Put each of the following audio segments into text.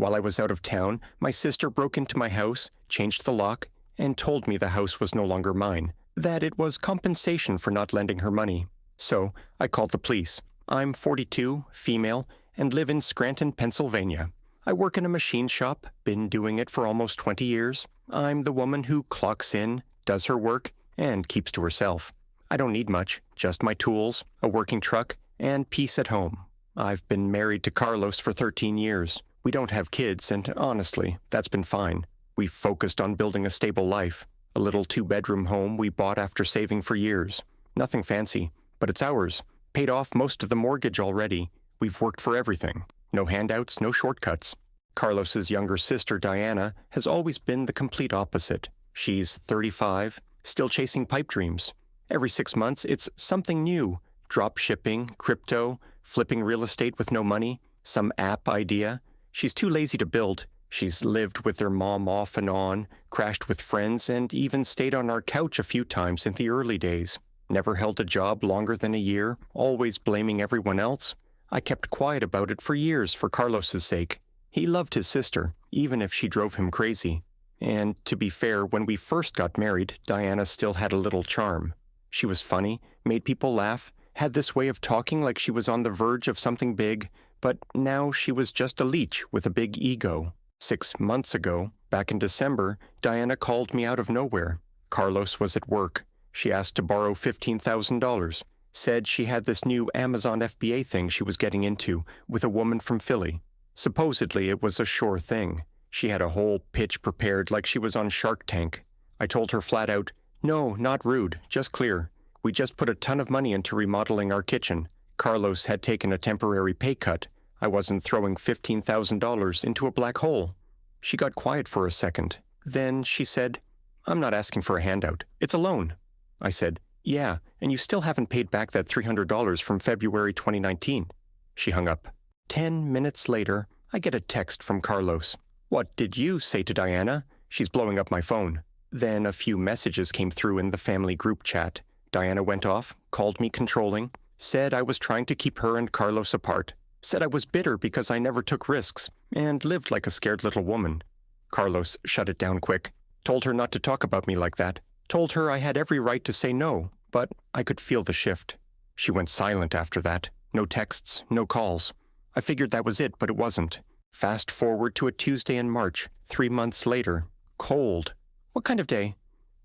While I was out of town, my sister broke into my house, changed the lock, and told me the house was no longer mine, that it was compensation for not lending her money. So I called the police. I'm 42, female, and live in Scranton, Pennsylvania. I work in a machine shop, been doing it for almost 20 years. I'm the woman who clocks in, does her work, and keeps to herself. I don't need much, just my tools, a working truck, and peace at home. I've been married to Carlos for 13 years. We don't have kids, and honestly, that's been fine. We've focused on building a stable life. A little 2-bedroom home we bought after saving for years. Nothing fancy, but it's ours. Paid off most of the mortgage already. We've worked for everything. No handouts, no shortcuts. Carlos's younger sister, Diana, has always been the complete opposite. She's 35, still chasing pipe dreams. Every 6 months, it's something new. Drop shipping, crypto, flipping real estate with no money, some app idea. She's too lazy to build. She's lived with their mom off and on, crashed with friends, and even stayed on our couch a few times in the early days. Never held a job longer than a year, always blaming everyone else. I kept quiet about it for years for Carlos's sake. He loved his sister, even if she drove him crazy. And to be fair, when we first got married, Diana still had a little charm. She was funny, made people laugh, had this way of talking like she was on the verge of something big, but now she was just a leech with a big ego. 6 months ago, back in December, Diana called me out of nowhere. Carlos was at work. She asked to borrow $15,000. Said she had this new Amazon FBA thing she was getting into with a woman from Philly. Supposedly it was a sure thing. She had a whole pitch prepared like she was on Shark Tank. I told her flat out, "No, not rude, just clear. We just put a ton of money into remodeling our kitchen. Carlos had taken a temporary pay cut. I wasn't throwing $15,000 into a black hole." She got quiet for a second. Then she said, "I'm not asking for a handout. It's a loan." I said, "Yeah, and you still haven't paid back that $300 from February 2019. She hung up. 10 minutes later, I get a text from Carlos. "What did you say to Diana? She's blowing up my phone." Then a few messages came through in the family group chat. Diana went off, called me controlling, said I was trying to keep her and Carlos apart, said I was bitter because I never took risks, and lived like a scared little woman. Carlos shut it down quick, told her not to talk about me like that, told her I had every right to say no, but I could feel the shift. She went silent after that. No texts, no calls. I figured that was it, but it wasn't. Fast forward to a Tuesday in March, 3 months later. Cold. What kind of day?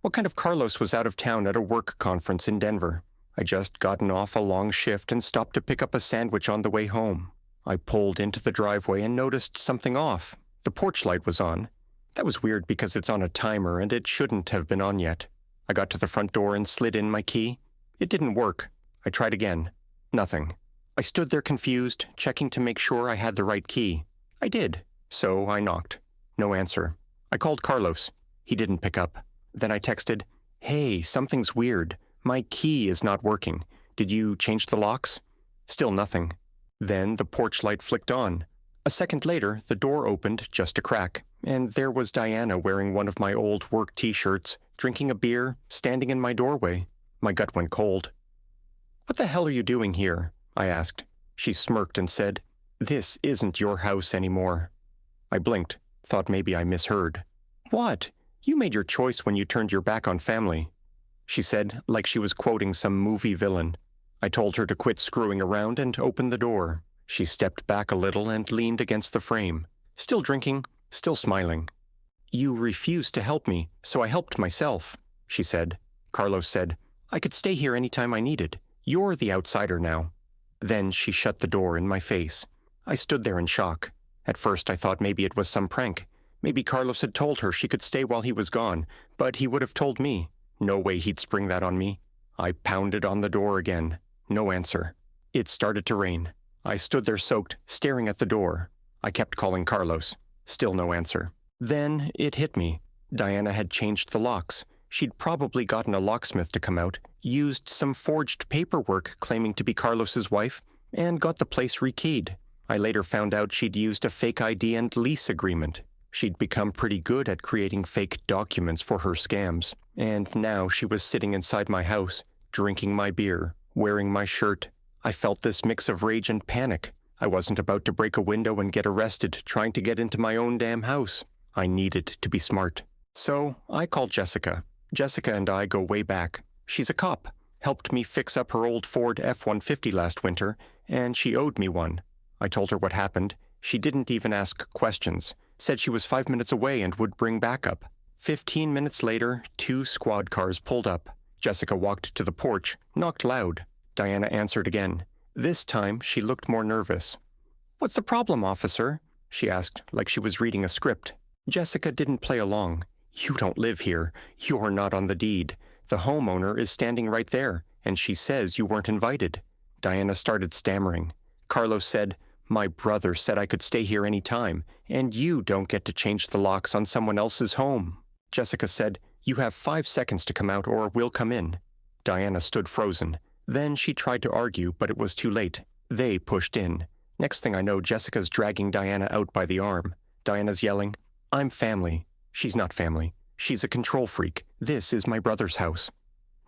What kind of Carlos was out of town at a work conference in Denver? I just gotten off a long shift and stopped to pick up a sandwich on the way home. I pulled into the driveway and noticed something off. The porch light was on. That was weird because it's on a timer and it shouldn't have been on yet. I got to the front door and slid in my key. It didn't work. I tried again. Nothing. I stood there confused, checking to make sure I had the right key. I did. So I knocked. No answer. I called Carlos. He didn't pick up. Then I texted, "Hey, something's weird. My key is not working. Did you change the locks?" Still nothing. Then the porch light flicked on. A second later, the door opened just a crack, and there was Diana wearing one of my old work t-shirts, drinking a beer, standing in my doorway. My gut went cold. "What the hell are you doing here?" I asked. She smirked and said, "This isn't your house anymore." I blinked, thought maybe I misheard. "What? You made your choice when you turned your back on family." She said, like she was quoting some movie villain. I told her to quit screwing around and open the door. She stepped back a little and leaned against the frame. Still drinking, still smiling. "You refused to help me, so I helped myself," she said. Carlos said, "I could stay here anytime I needed. You're the outsider now." Then she shut the door in my face. I stood there in shock. At first I thought maybe it was some prank. Maybe Carlos had told her she could stay while he was gone, but he would have told me. No way he'd spring that on me. I pounded on the door again. No answer. It started to rain. I stood there soaked, staring at the door. I kept calling Carlos. Still no answer. Then it hit me. Diana had changed the locks. She'd probably gotten a locksmith to come out, used some forged paperwork claiming to be Carlos's wife, and got the place rekeyed. I later found out she'd used a fake ID and lease agreement. She'd become pretty good at creating fake documents for her scams, and now she was sitting inside my house, drinking my beer, wearing my shirt. I felt this mix of rage and panic. I wasn't about to break a window and get arrested trying to get into my own damn house. I needed to be smart. So I called Jessica. Jessica and I go way back. She's a cop. Helped me fix up her old Ford F-150 last winter, and she owed me one. I told her what happened. She didn't even ask questions. Said she was 5 minutes away and would bring backup. 15 minutes later, 2 squad cars pulled up. Jessica walked to the porch, knocked loud. Diana answered again. This time, she looked more nervous. "What's the problem, officer?" she asked, like she was reading a script. Jessica didn't play along. "You don't live here. You're not on the deed. The homeowner is standing right there, and she says you weren't invited." Diana started stammering. Carlos said, "My brother said I could stay here any time, and you don't get to change the locks on someone else's home." Jessica said, "You have 5 seconds to come out or we'll come in." Diana stood frozen. Then she tried to argue, but it was too late. They pushed in. Next thing I know, Jessica's dragging Diana out by the arm. Diana's yelling, "I'm family." She's not family. She's a control freak. This is my brother's house.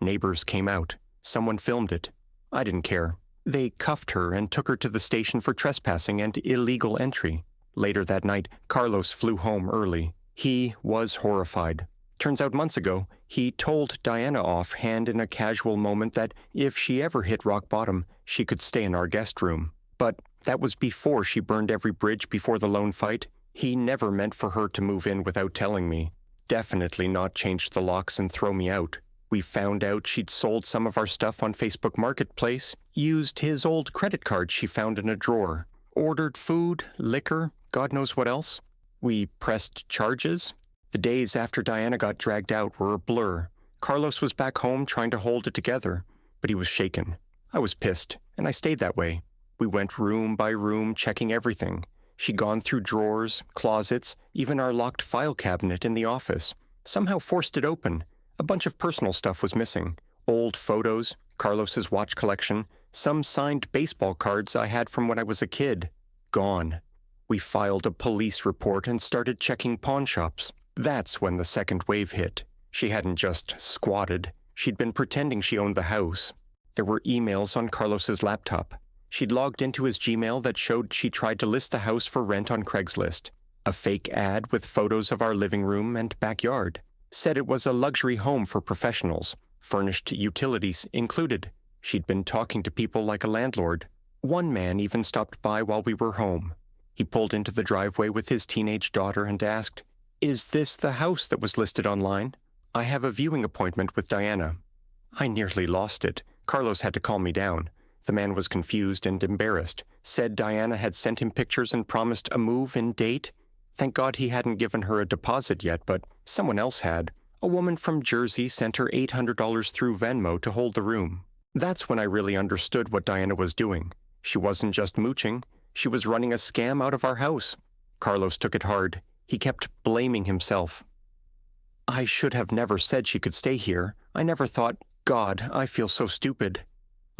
Neighbors came out. Someone filmed it. I didn't care. They cuffed her and took her to the station for trespassing and illegal entry. Later that night, Carlos flew home early. He was horrified. Turns out months ago, he told Diana offhand in a casual moment that if she ever hit rock bottom, she could stay in our guest room. But that was before she burned every bridge before the lone fight. He never meant for her to move in without telling me. Definitely not change the locks and throw me out. We found out she'd sold some of our stuff on Facebook Marketplace, used his old credit card she found in a drawer, ordered food, liquor, God knows what else. We pressed charges. The days after Diana got dragged out were a blur. Carlos was back home trying to hold it together, but he was shaken. I was pissed, and I stayed that way. We went room by room checking everything. She'd gone through drawers, closets, even our locked file cabinet in the office. Somehow forced it open. A bunch of personal stuff was missing. Old photos, Carlos's watch collection, some signed baseball cards I had from when I was a kid. Gone. We filed a police report and started checking pawn shops. That's when the second wave hit. She hadn't just squatted. She'd been pretending she owned the house. There were emails on Carlos's laptop. She'd logged into his Gmail that showed she tried to list the house for rent on Craigslist. A fake ad with photos of our living room and backyard. Said it was a luxury home for professionals. Furnished utilities included. She'd been talking to people like a landlord. One man even stopped by while we were home. He pulled into the driveway with his teenage daughter and asked, "Is this the house that was listed online? I have a viewing appointment with Diana." I nearly lost it. Carlos had to calm me down. The man was confused and embarrassed. Said Diana had sent him pictures and promised a move-in date. Thank God he hadn't given her a deposit yet, but someone else had. A woman from Jersey sent her $800 through Venmo to hold the room. That's when I really understood what Diana was doing. She wasn't just mooching. She was running a scam out of our house. Carlos took it hard. He kept blaming himself. I should have never said she could stay here. I never thought, God, I feel so stupid.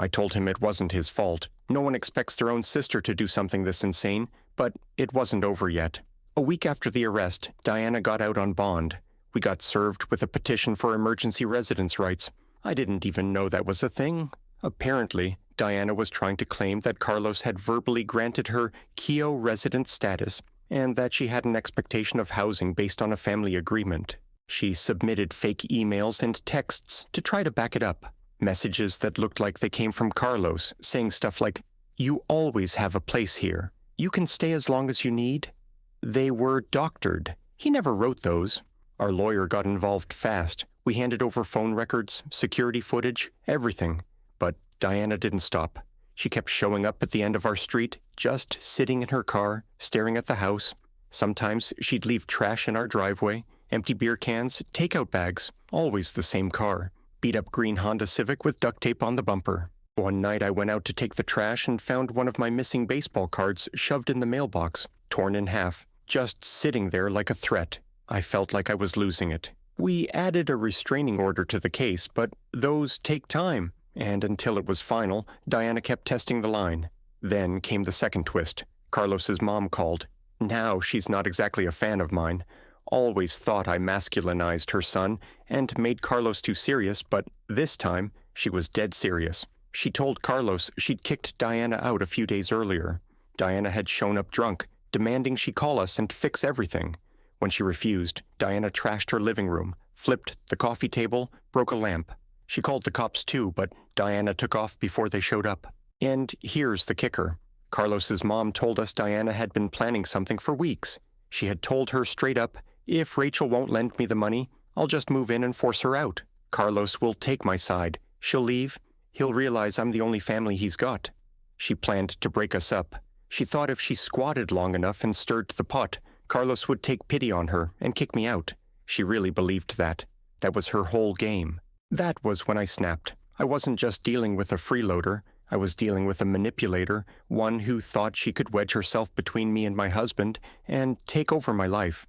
I told him it wasn't his fault. No one expects their own sister to do something this insane, but it wasn't over yet. A week after the arrest, Diana got out on bond. We got served with a petition for emergency residence rights. I didn't even know that was a thing. Apparently, Diana was trying to claim that Carlos had verbally granted her Keo resident status and that she had an expectation of housing based on a family agreement. She submitted fake emails and texts to try to back it up. Messages that looked like they came from Carlos, saying stuff like, "You always have a place here. You can stay as long as you need." They were doctored. He never wrote those. Our lawyer got involved fast. We handed over phone records, security footage, everything. But Diana didn't stop. She kept showing up at the end of our street, just sitting in her car, staring at the house. Sometimes she'd leave trash in our driveway, empty beer cans, takeout bags, always the same car. Beat-up green Honda Civic with duct tape on the bumper. One night I went out to take the trash and found one of my missing baseball cards shoved in the mailbox, torn in half, just sitting there like a threat. I felt like I was losing it. We added a restraining order to the case, but those take time, and until it was final, Diana kept testing the line. Then came the second twist. Carlos's mom called. Now she's not exactly a fan of mine. Always thought I masculinized her son and made Carlos too serious, but this time she was dead serious. She told Carlos she'd kicked Diana out a few days earlier. Diana had shown up drunk, demanding she call us and fix everything. When she refused, Diana trashed her living room, flipped the coffee table, broke a lamp. She called the cops too, but Diana took off before they showed up. And here's the kicker. Carlos's mom told us Diana had been planning something for weeks. She had told her straight up, if Rachel won't lend me the money, I'll just move in and force her out. Carlos will take my side. She'll leave. He'll realize I'm the only family he's got. She planned to break us up. She thought if she squatted long enough and stirred the pot, Carlos would take pity on her and kick me out. She really believed that. That was her whole game. That was when I snapped. I wasn't just dealing with a freeloader. I was dealing with a manipulator, one who thought she could wedge herself between me and my husband and take over my life.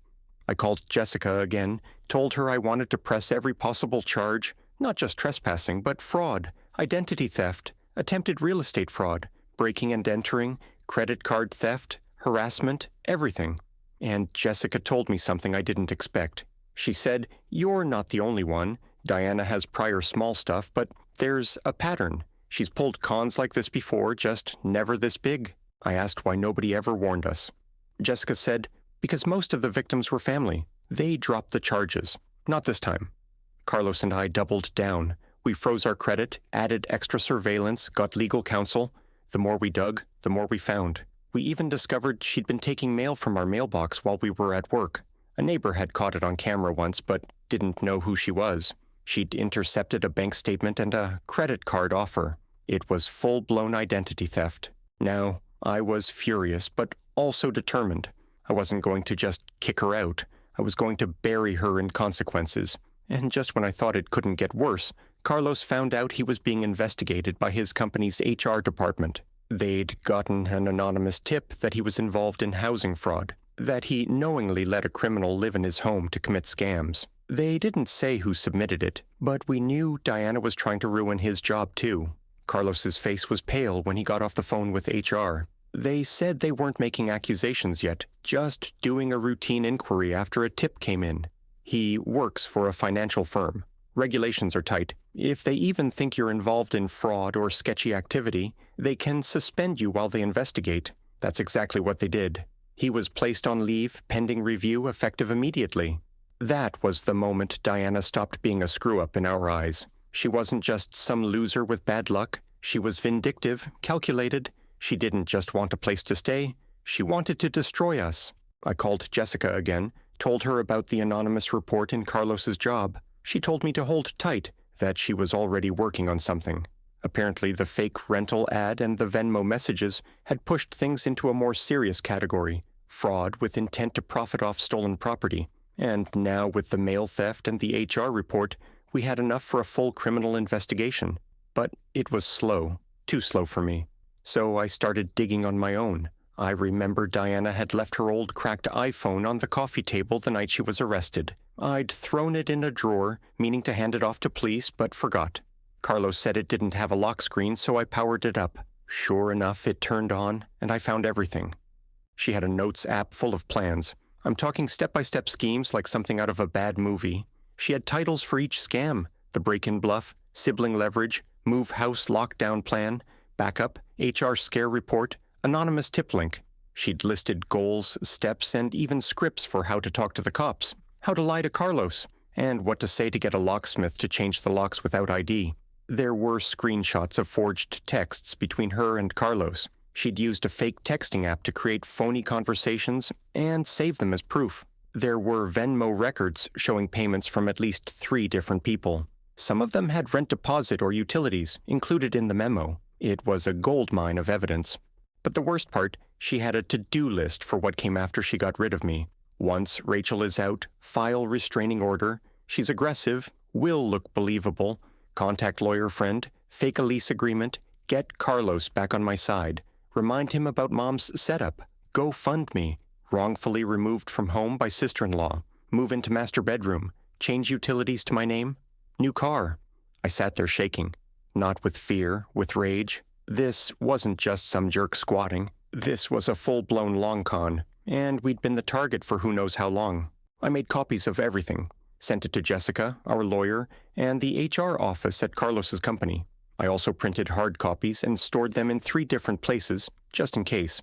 I called Jessica again, told her I wanted to press every possible charge, not just trespassing, but fraud, identity theft, attempted real estate fraud, breaking and entering, credit card theft, harassment, everything. And Jessica told me something I didn't expect. She said, "You're not the only one. Diana has prior small stuff, but there's a pattern. She's pulled cons like this before, just never this big." I asked why nobody ever warned us. Jessica said, because most of the victims were family. They dropped the charges. Not this time. Carlos and I doubled down. We froze our credit, added extra surveillance, got legal counsel. The more we dug, the more we found. We even discovered she'd been taking mail from our mailbox while we were at work. A neighbor had caught it on camera once, but didn't know who she was. She'd intercepted a bank statement and a credit card offer. It was full-blown identity theft. Now, I was furious, but also determined. I wasn't going to just kick her out. I was going to bury her in consequences. And just when I thought it couldn't get worse, Carlos found out he was being investigated by his company's HR department. They'd gotten an anonymous tip that he was involved in housing fraud, that he knowingly let a criminal live in his home to commit scams. They didn't say who submitted it, but we knew Diana was trying to ruin his job too. Carlos's face was pale when he got off the phone with HR. They said they weren't making accusations yet, just doing a routine inquiry after a tip came in. He works for a financial firm. Regulations are tight. If they even think you're involved in fraud or sketchy activity, they can suspend you while they investigate. That's exactly what they did. He was placed on leave, pending review, effective immediately. That was the moment Diana stopped being a screw-up in our eyes. She wasn't just some loser with bad luck. She was vindictive, calculated. She didn't just want a place to stay. She wanted to destroy us. I called Jessica again, told her about the anonymous report in Carlos's job. She told me to hold tight, that she was already working on something. Apparently the fake rental ad and the Venmo messages had pushed things into a more serious category, fraud with intent to profit off stolen property. And now with the mail theft and the HR report, we had enough for a full criminal investigation. But it was slow, too slow for me. So I started digging on my own. I remember Diana had left her old cracked iPhone on the coffee table the night she was arrested. I'd thrown it in a drawer, meaning to hand it off to police, but forgot. Carlos said it didn't have a lock screen, so I powered it up. Sure enough, it turned on, and I found everything. She had a notes app full of plans. I'm talking step-by-step schemes like something out of a bad movie. She had titles for each scam: the break-in bluff, sibling leverage, move house lockdown plan, backup, HR scare report, anonymous tip link. She'd listed goals, steps, and even scripts for how to talk to the cops, how to lie to Carlos, and what to say to get a locksmith to change the locks without ID. There were screenshots of forged texts between her and Carlos. She'd used a fake texting app to create phony conversations and save them as proof. There were Venmo records showing payments from at least 3 different people. Some of them had rent deposit or utilities included in the memo. It was a goldmine of evidence. But the worst part, she had a to-do list for what came after she got rid of me. Once Rachel is out, file restraining order. She's aggressive, will look believable. Contact lawyer friend, fake a lease agreement, get Carlos back on my side. Remind him about mom's setup. Go fund me. Wrongfully removed from home by sister-in-law. Move into master bedroom. Change utilities to my name. New car. I sat there shaking. Not with fear, with rage. This wasn't just some jerk squatting. This was a full-blown long con, and we'd been the target for who knows how long. I made copies of everything, sent it to Jessica, our lawyer, and the HR office at Carlos's company. I also printed hard copies and stored them in 3 different places, just in case.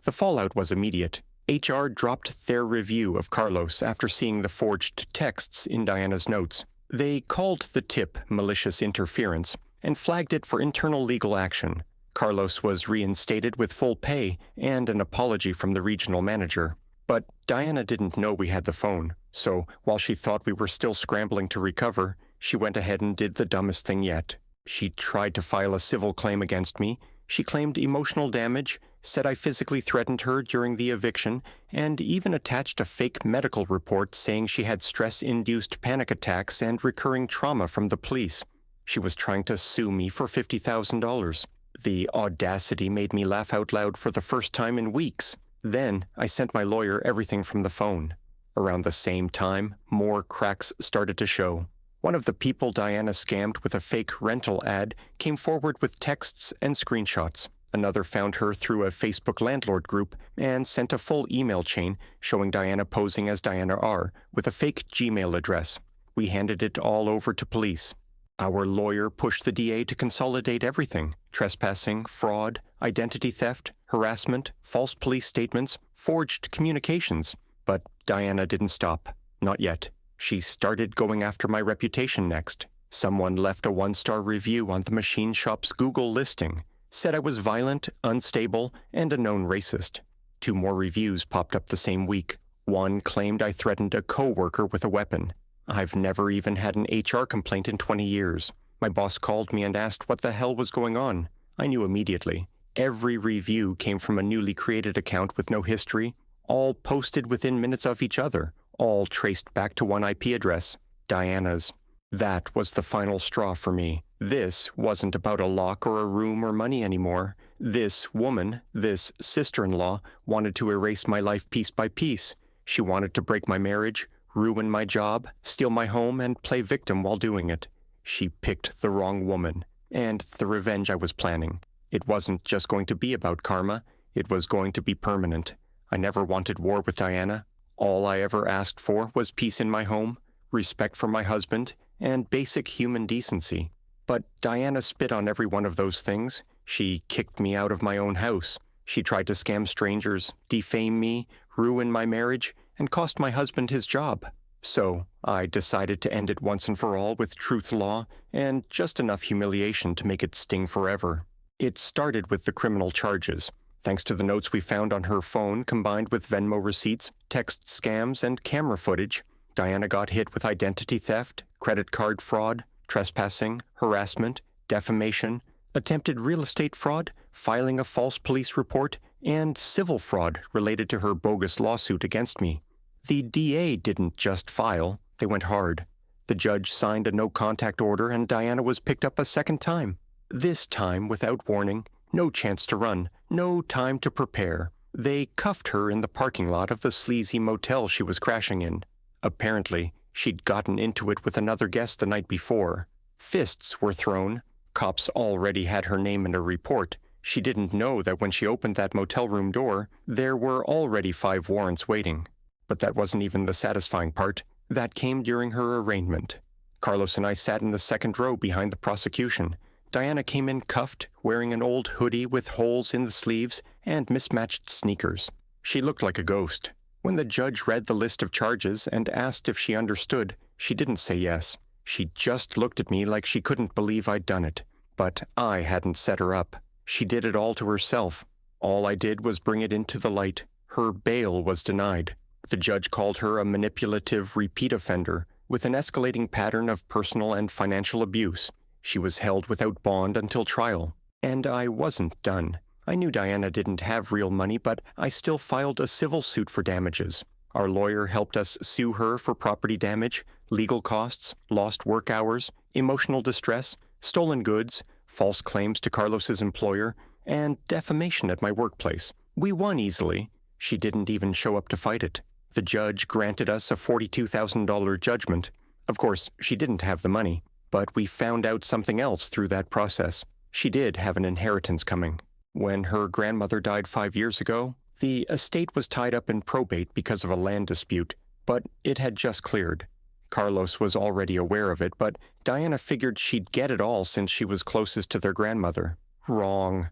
The fallout was immediate. HR dropped their review of Carlos after seeing the forged texts in Diana's notes. They called the tip malicious interference and flagged it for internal legal action. Carlos was reinstated with full pay and an apology from the regional manager. But Diana didn't know we had the phone, so while she thought we were still scrambling to recover, she went ahead and did the dumbest thing yet. She tried to file a civil claim against me. She claimed emotional damage, said I physically threatened her during the eviction, and even attached a fake medical report saying she had stress-induced panic attacks and recurring trauma from the police. She was trying to sue me for $50,000. The audacity made me laugh out loud for the first time in weeks. Then I sent my lawyer everything from the phone. Around the same time, more cracks started to show. One of the people Diana scammed with a fake rental ad came forward with texts and screenshots. Another found her through a Facebook landlord group and sent a full email chain showing Diana posing as Diana R. with a fake Gmail address. We handed it all over to police. Our lawyer pushed the DA to consolidate everything: trespassing, fraud, identity theft, harassment, false police statements, forged communications. But Diana didn't stop. Not yet. She started going after my reputation next. Someone left a 1-star review on the machine shop's Google listing, said I was violent, unstable, and a known racist. 2 more reviews popped up the same week. One claimed I threatened a co-worker with a weapon. I've never even had an HR complaint in 20 years. My boss called me and asked what the hell was going on. I knew immediately. Every review came from a newly created account with no history, all posted within minutes of each other, all traced back to one IP address, Diana's. That was the final straw for me. This wasn't about a lock or a room or money anymore. This woman, this sister-in-law, wanted to erase my life piece by piece. She wanted to break my marriage, ruin my job, steal my home, and play victim while doing it. She picked the wrong woman, and the revenge I was planning. It wasn't just going to be about karma. It was going to be permanent. I never wanted war with Diana. All I ever asked for was peace in my home, respect for my husband, and basic human decency. But Diana spit on every one of those things. She kicked me out of my own house. She tried to scam strangers, defame me, ruin my marriage, and cost my husband his job. So I decided to end it once and for all with truth law and just enough humiliation to make it sting forever. It started with the criminal charges. Thanks to the notes we found on her phone combined with Venmo receipts, text scams, and camera footage, Diana got hit with identity theft, credit card fraud, trespassing, harassment, defamation, attempted real estate fraud, filing a false police report, and civil fraud related to her bogus lawsuit against me. The DA didn't just file, they went hard. The judge signed a no-contact order and Diana was picked up a second time. This time without warning, no chance to run, no time to prepare. They cuffed her in the parking lot of the sleazy motel she was crashing in. Apparently, she'd gotten into it with another guest the night before. Fists were thrown. Cops already had her name in a report. She didn't know that when she opened that motel room door, there were already 5 warrants waiting. But that wasn't even the satisfying part. That came during her arraignment. Carlos and I sat in the second row behind the prosecution. Diana came in cuffed, wearing an old hoodie with holes in the sleeves and mismatched sneakers. She looked like a ghost. When the judge read the list of charges and asked if she understood, she didn't say yes. She just looked at me like she couldn't believe I'd done it. But I hadn't set her up. She did it all to herself. All I did was bring it into the light. Her bail was denied. The judge called her a manipulative repeat offender with an escalating pattern of personal and financial abuse. She was held without bond until trial. And I wasn't done. I knew Diana didn't have real money, but I still filed a civil suit for damages. Our lawyer helped us sue her for property damage, legal costs, lost work hours, emotional distress, stolen goods, false claims to Carlos's employer, and defamation at my workplace. We won easily. She didn't even show up to fight it. The judge granted us a $42,000 judgment. Of course, she didn't have the money, but we found out something else through that process. She did have an inheritance coming. When her grandmother died 5 years ago, the estate was tied up in probate because of a land dispute, but it had just cleared. Carlos was already aware of it, but Diana figured she'd get it all since she was closest to their grandmother. Wrong.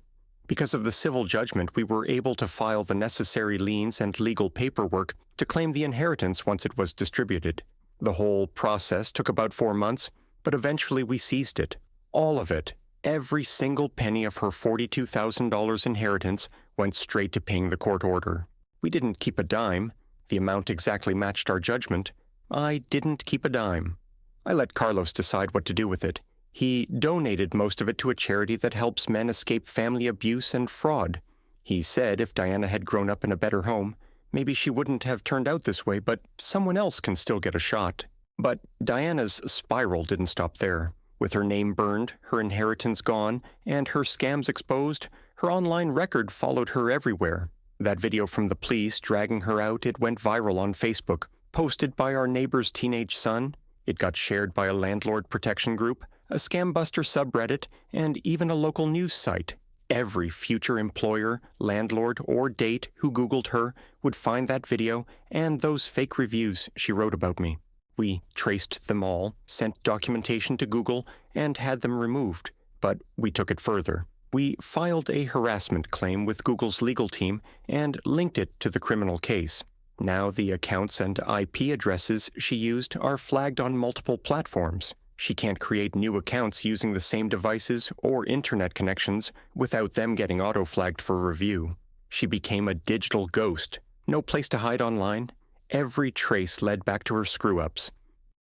Because of the civil judgment, we were able to file the necessary liens and legal paperwork to claim the inheritance once it was distributed. The whole process took about 4 months, but eventually we seized it. All of it. Every single penny of her $42,000 inheritance went straight to paying the court order. We didn't keep a dime. The amount exactly matched our judgment. I didn't keep a dime. I let Carlos decide what to do with it. He donated most of it to a charity that helps men escape family abuse and fraud. He said if Diana had grown up in a better home, maybe she wouldn't have turned out this way, but someone else can still get a shot. But Diana's spiral didn't stop there. With her name burned, her inheritance gone, and her scams exposed, her online record followed her everywhere. That video from the police dragging her out, it went viral on Facebook, posted by our neighbor's teenage son. It got shared by a landlord protection group, a scambuster subreddit, and even a local news site. Every future employer, landlord, or date who Googled her would find that video and those fake reviews she wrote about me. We traced them all, sent documentation to Google, and had them removed. But we took it further. We filed a harassment claim with Google's legal team and linked it to the criminal case. Now the accounts and IP addresses she used are flagged on multiple platforms. She can't create new accounts using the same devices or internet connections without them getting auto-flagged for review. She became a digital ghost. No place to hide online. Every trace led back to her screw-ups.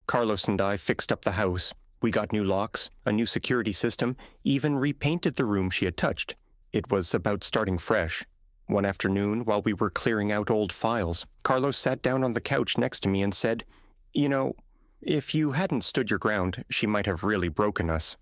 Carlos and I fixed up the house. We got new locks, a new security system, even repainted the room she had touched. It was about starting fresh. One afternoon, while we were clearing out old files, Carlos sat down on the couch next to me and said, "You know, if you hadn't stood your ground, she might have really broken us."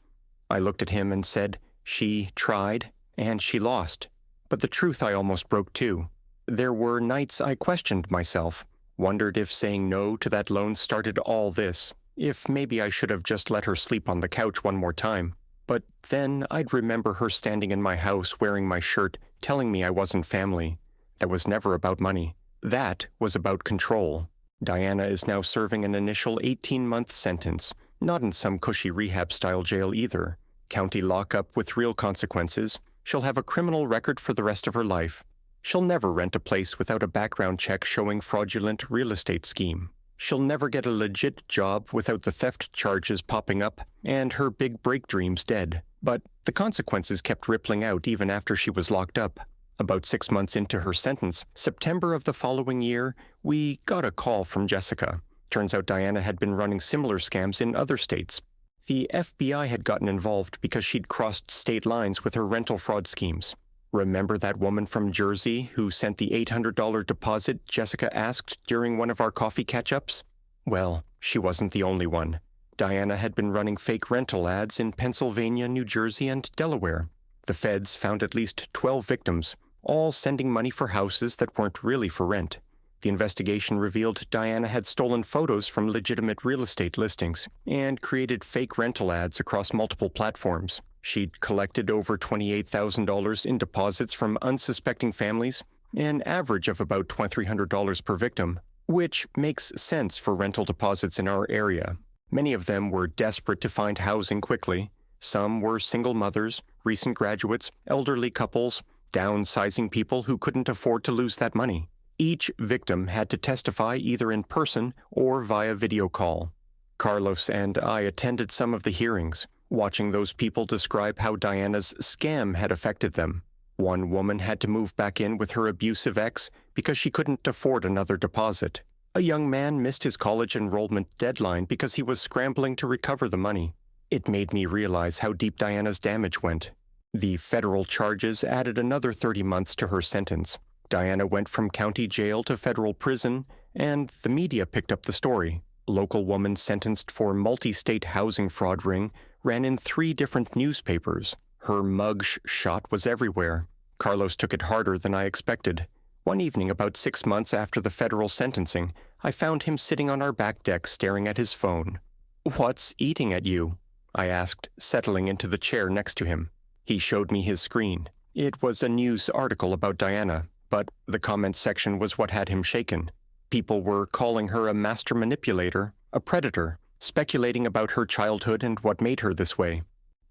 I looked at him and said, "She tried, and she lost." But the truth I almost broke too. There were nights I questioned myself, wondered if saying no to that loan started all this, if maybe I should have just let her sleep on the couch one more time. But then I'd remember her standing in my house wearing my shirt, telling me I wasn't family. That was never about money. That was about control. Diana is now serving an initial 18-month sentence, not in some cushy rehab-style jail either. County lockup with real consequences. She'll have a criminal record for the rest of her life. She'll never rent a place without a background check showing fraudulent real estate scheme. She'll never get a legit job without the theft charges popping up and her big break dreams dead. But the consequences kept rippling out even after she was locked up. About 6 months into her sentence, September of the following year, we got a call from Jessica. Turns out Diana had been running similar scams in other states. The FBI had gotten involved because she'd crossed state lines with her rental fraud schemes. Remember that woman from Jersey who sent the $800 deposit Jessica asked during one of our coffee catch-ups? Well, she wasn't the only one. Diana had been running fake rental ads in Pennsylvania, New Jersey, and Delaware. The feds found at least 12 victims, all sending money for houses that weren't really for rent. The investigation revealed Diana had stolen photos from legitimate real estate listings and created fake rental ads across multiple platforms. She'd collected over $28,000 in deposits from unsuspecting families, an average of about $2,300 per victim, which makes sense for rental deposits in our area. Many of them were desperate to find housing quickly. Some were single mothers, recent graduates, elderly couples, downsizing people who couldn't afford to lose that money. Each victim had to testify either in person or via video call. Carlos and I attended some of the hearings, watching those people describe how Diana's scam had affected them. One woman had to move back in with her abusive ex because she couldn't afford another deposit. A young man missed his college enrollment deadline because he was scrambling to recover the money. It made me realize how deep Diana's damage went. The federal charges added another 30 months to her sentence. Diana went from county jail to federal prison, and the media picked up the story. A local woman sentenced for multi-state housing fraud ring ran in 3 different newspapers. Her mug shot was everywhere. Carlos took it harder than I expected. One evening, about 6 months after the federal sentencing, I found him sitting on our back deck staring at his phone. "What's eating at you?" I asked, settling into the chair next to him. He showed me his screen. It was a news article about Diana, but the comments section was what had him shaken. People were calling her a master manipulator, a predator, speculating about her childhood and what made her this way.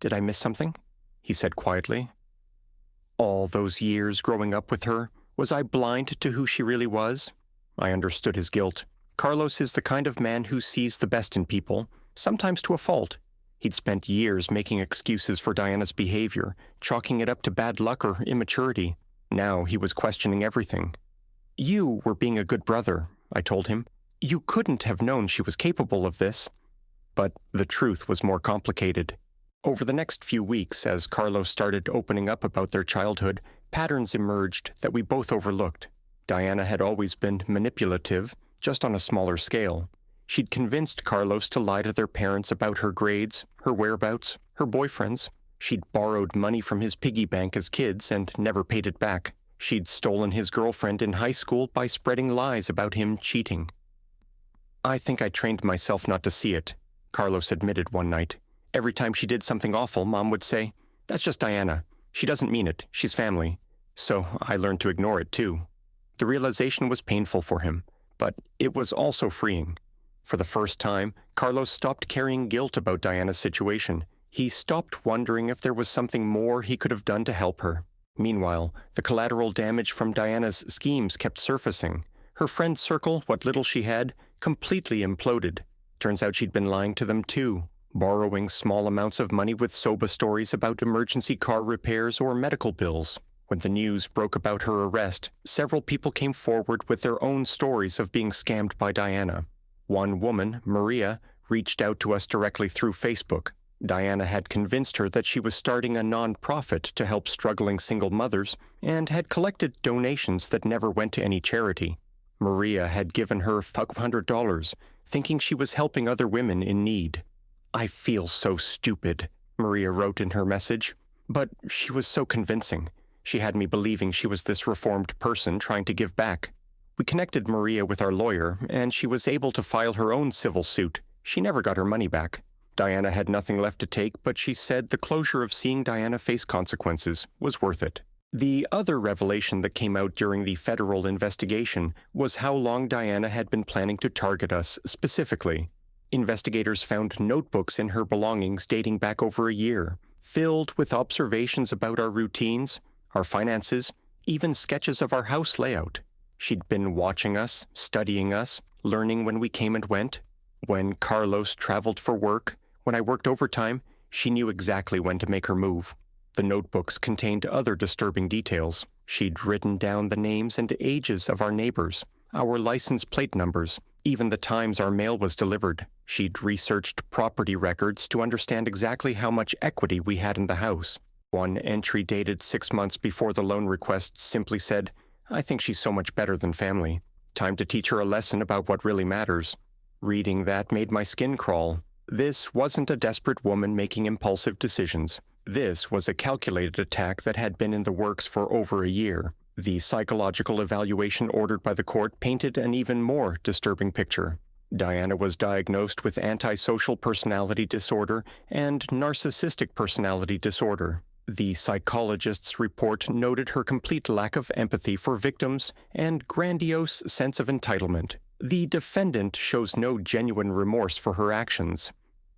"Did I miss something?" he said quietly. All those years growing up with her, was I blind to who she really was? I understood his guilt. Carlos is the kind of man who sees the best in people, sometimes to a fault. He'd spent years making excuses for Diana's behavior, chalking it up to bad luck or immaturity. Now he was questioning everything. You were being a good brother, I told him. You couldn't have known she was capable of this. But the truth was more complicated. Over the next few weeks, as Carlos started opening up about their childhood, patterns emerged that we both overlooked. Diana had always been manipulative, just on a smaller scale. She'd convinced Carlos to lie to their parents about her grades, her whereabouts, her boyfriends. She'd borrowed money from his piggy bank as kids and never paid it back. She'd stolen his girlfriend in high school by spreading lies about him cheating. I think I trained myself not to see it, Carlos admitted one night. Every time she did something awful, Mom would say, "That's just Diana. She doesn't mean it. She's family." So I learned to ignore it too. The realization was painful for him, but it was also freeing. For the first time, Carlos stopped carrying guilt about Diana's situation. He stopped wondering if there was something more he could have done to help her. Meanwhile, the collateral damage from Diana's schemes kept surfacing. Her friend circle, what little she had, completely imploded. Turns out she'd been lying to them too, borrowing small amounts of money with soba stories about emergency car repairs or medical bills. When the news broke about her arrest, several people came forward with their own stories of being scammed by Diana. One woman, Maria, reached out to us directly through Facebook. Diana had convinced her that she was starting a non-profit to help struggling single mothers and had collected donations that never went to any charity. Maria had given her $500, thinking she was helping other women in need. "I feel so stupid," Maria wrote in her message. But she was so convincing. She had me believing she was this reformed person trying to give back. We connected Maria with our lawyer, and she was able to file her own civil suit. She never got her money back. Diana had nothing left to take, but she said the closure of seeing Diana face consequences was worth it. The other revelation that came out during the federal investigation was how long Diana had been planning to target us specifically. Investigators found notebooks in her belongings dating back over a year, filled with observations about our routines, our finances, even sketches of our house layout. She'd been watching us, studying us, learning when we came and went. When Carlos traveled for work, when I worked overtime, she knew exactly when to make her move. The notebooks contained other disturbing details. She'd written down the names and ages of our neighbors, our license plate numbers, even the times our mail was delivered. She'd researched property records to understand exactly how much equity we had in the house. One entry dated 6 months before the loan request simply said, "I think she's so much better than family. Time to teach her a lesson about what really matters." Reading that made my skin crawl. This wasn't a desperate woman making impulsive decisions. This was a calculated attack that had been in the works for over a year. The psychological evaluation ordered by the court painted an even more disturbing picture. Diana was diagnosed with antisocial personality disorder and narcissistic personality disorder. The psychologist's report noted her complete lack of empathy for victims and grandiose sense of entitlement. The defendant shows no genuine remorse for her actions.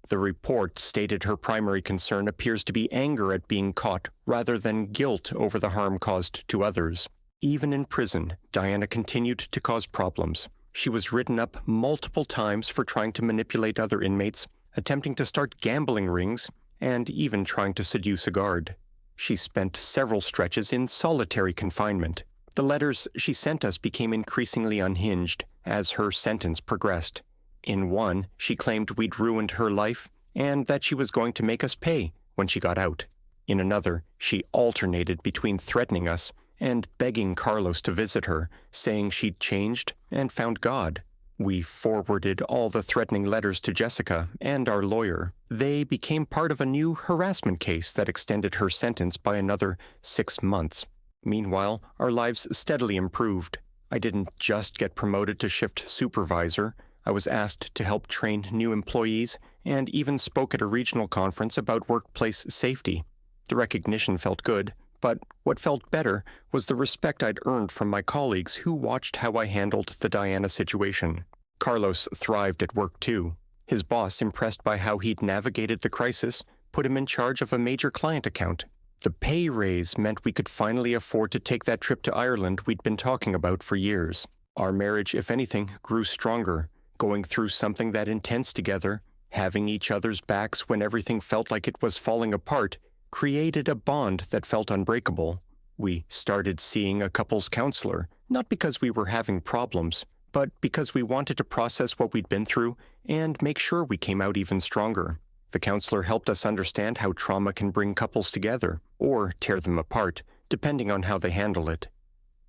The report stated her primary concern appears to be anger at being caught rather than guilt over the harm caused to others. Even in prison, Diana continued to cause problems. She was written up multiple times for trying to manipulate other inmates, attempting to start gambling rings, and even trying to seduce a guard. She spent several stretches in solitary confinement. The letters she sent us became increasingly unhinged as her sentence progressed. In one, she claimed we'd ruined her life and that she was going to make us pay when she got out. In another, she alternated between threatening us and begging Carlos to visit her, saying she'd changed and found God. We forwarded all the threatening letters to Jessica and our lawyer. They became part of a new harassment case that extended her sentence by another 6 months. Meanwhile, our lives steadily improved. I didn't just get promoted to shift supervisor. I was asked to help train new employees and even spoke at a regional conference about workplace safety. The recognition felt good, but what felt better was the respect I'd earned from my colleagues who watched how I handled the Diana situation. Carlos thrived at work too. His boss, impressed by how he'd navigated the crisis, put him in charge of a major client account. The pay raise meant we could finally afford to take that trip to Ireland we'd been talking about for years. Our marriage, if anything, grew stronger, going through something that intense together, having each other's backs when everything felt like it was falling apart, created a bond that felt unbreakable. We started seeing a couples counselor, not because we were having problems, but because we wanted to process what we'd been through and make sure we came out even stronger. The counselor helped us understand how trauma can bring couples together, or tear them apart, depending on how they handle it.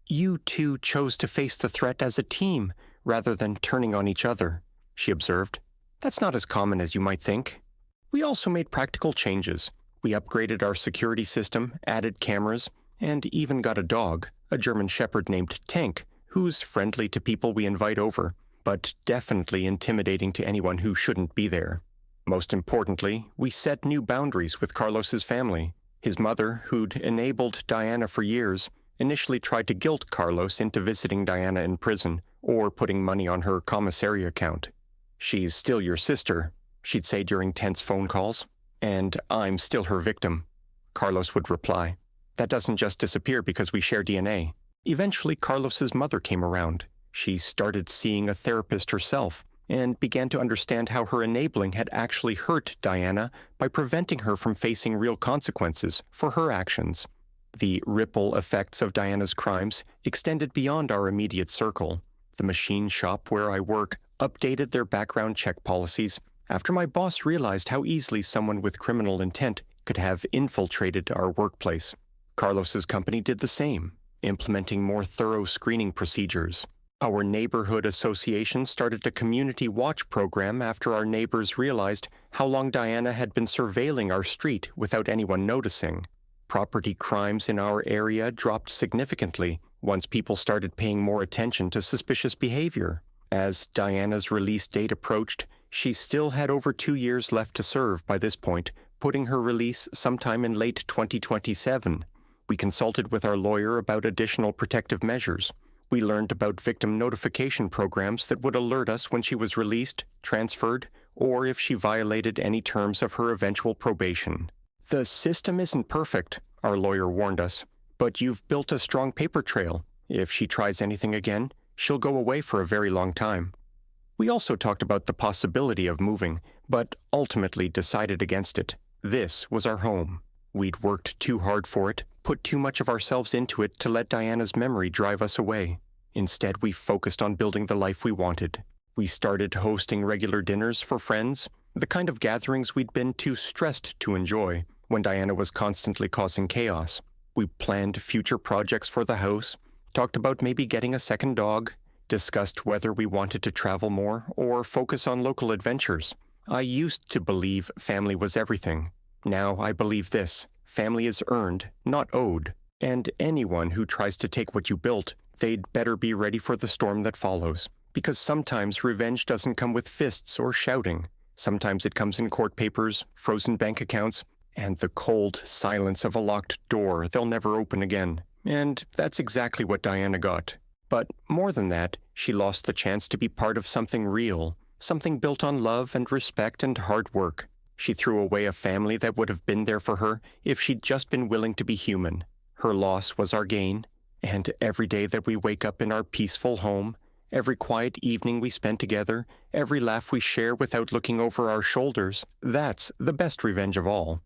You two chose to face the threat as a team, rather than turning on each other, she observed. That's not as common as you might think. We also made practical changes. We upgraded our security system, added cameras, and even got a dog, a German Shepherd named Tank, who's friendly to people we invite over, but definitely intimidating to anyone who shouldn't be there. Most importantly, we set new boundaries with Carlos's family. His mother, who'd enabled Diana for years, initially tried to guilt Carlos into visiting Diana in prison or putting money on her commissary account. She's still your sister, she'd say during tense phone calls. And I'm still her victim, Carlos would reply. That doesn't just disappear because we share DNA. Eventually, Carlos's mother came around. She started seeing a therapist herself and began to understand how her enabling had actually hurt Diana by preventing her from facing real consequences for her actions. The ripple effects of Diana's crimes extended beyond our immediate circle. The machine shop where I work updated their background check policies after my boss realized how easily someone with criminal intent could have infiltrated our workplace. Carlos's company did the same, implementing more thorough screening procedures. Our neighborhood association started a community watch program after our neighbors realized how long Diana had been surveilling our street without anyone noticing. Property crimes in our area dropped significantly once people started paying more attention to suspicious behavior. As Diana's release date approached, she still had over 2 years left to serve by this point, putting her release sometime in late 2027. We consulted with our lawyer about additional protective measures. We learned about victim notification programs that would alert us when she was released, transferred, or if she violated any terms of her eventual probation. The system isn't perfect, our lawyer warned us, but you've built a strong paper trail. If she tries anything again, she'll go away for a very long time. We also talked about the possibility of moving, but ultimately decided against it. This was our home. We'd worked too hard for it, put too much of ourselves into it to let Diana's memory drive us away. Instead, we focused on building the life we wanted. We started hosting regular dinners for friends, the kind of gatherings we'd been too stressed to enjoy when Diana was constantly causing chaos. We planned future projects for the house, talked about maybe getting a second dog, discussed whether we wanted to travel more or focus on local adventures. I used to believe family was everything. Now I believe this: family is earned, not owed. And anyone who tries to take what you built, they'd better be ready for the storm that follows. Because sometimes revenge doesn't come with fists or shouting. Sometimes it comes in court papers, frozen bank accounts, and the cold silence of a locked door they'll never open again. And that's exactly what Diana got. But more than that, she lost the chance to be part of something real, something built on love and respect and hard work. She threw away a family that would have been there for her if she'd just been willing to be human. Her loss was our gain, and every day that we wake up in our peaceful home, every quiet evening we spend together, every laugh we share without looking over our shoulders, that's the best revenge of all.